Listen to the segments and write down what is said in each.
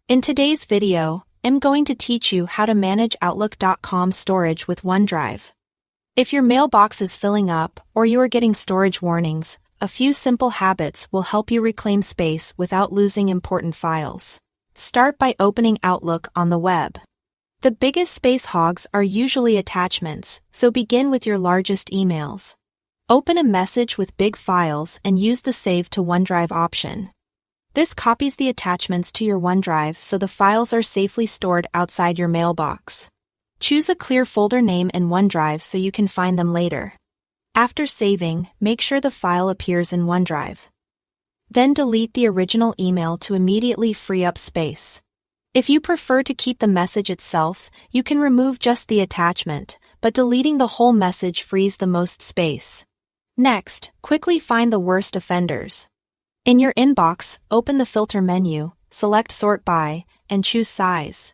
In today's video, I'm going to teach you how to manage Outlook.com storage with OneDrive. If your mailbox is filling up or you are getting storage warnings, a few simple habits will help you reclaim space without losing important files. Start by opening Outlook on the web. The biggest space hogs are usually attachments, so begin with your largest emails. Open a message with big files and use the Save to OneDrive option. This copies the attachments to your OneDrive so the files are safely stored outside your mailbox. Choose a clear folder name in OneDrive so you can find them later. After saving, make sure the file appears in OneDrive. Then delete the original email to immediately free up space. If you prefer to keep the message itself, you can remove just the attachment, but deleting the whole message frees the most space. Next, quickly find the worst offenders. In your inbox, open the filter menu, select Sort By, and choose Size.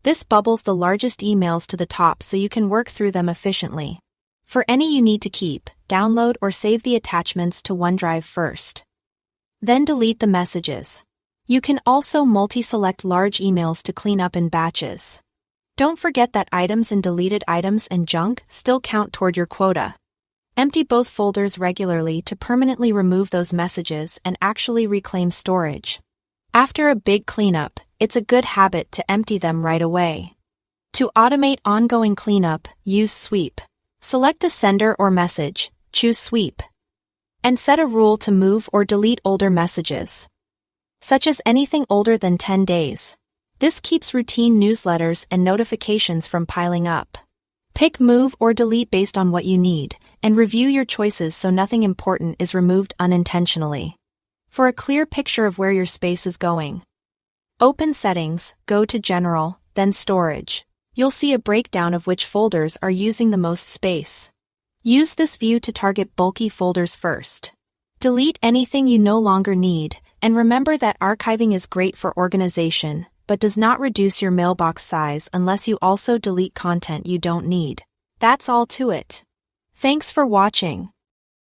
This bubbles the largest emails to the top so you can work through them efficiently. For any you need to keep, download or save the attachments to OneDrive first. Then delete the messages. You can also multi-select large emails to clean up in batches. Don't forget that items and deleted items and junk still count toward your quota. Empty both folders regularly to permanently remove those messages and actually reclaim storage. After a big cleanup, it's a good habit to empty them right away. To automate ongoing cleanup, use Sweep. Select a sender or message, choose Sweep, and set a rule to move or delete older messages, such as anything older than 10 days. This keeps routine newsletters and notifications from piling up. Pick Move or Delete based on what you need, and review your choices so nothing important is removed unintentionally. For a clear picture of where your space is going, open Settings, go to General, then Storage. You'll see a breakdown of which folders are using the most space. Use this view to target bulky folders first. Delete anything you no longer need, and remember that archiving is great for organization, but does not reduce your mailbox size unless you also delete content you don't need. That's all to it. Thanks for watching.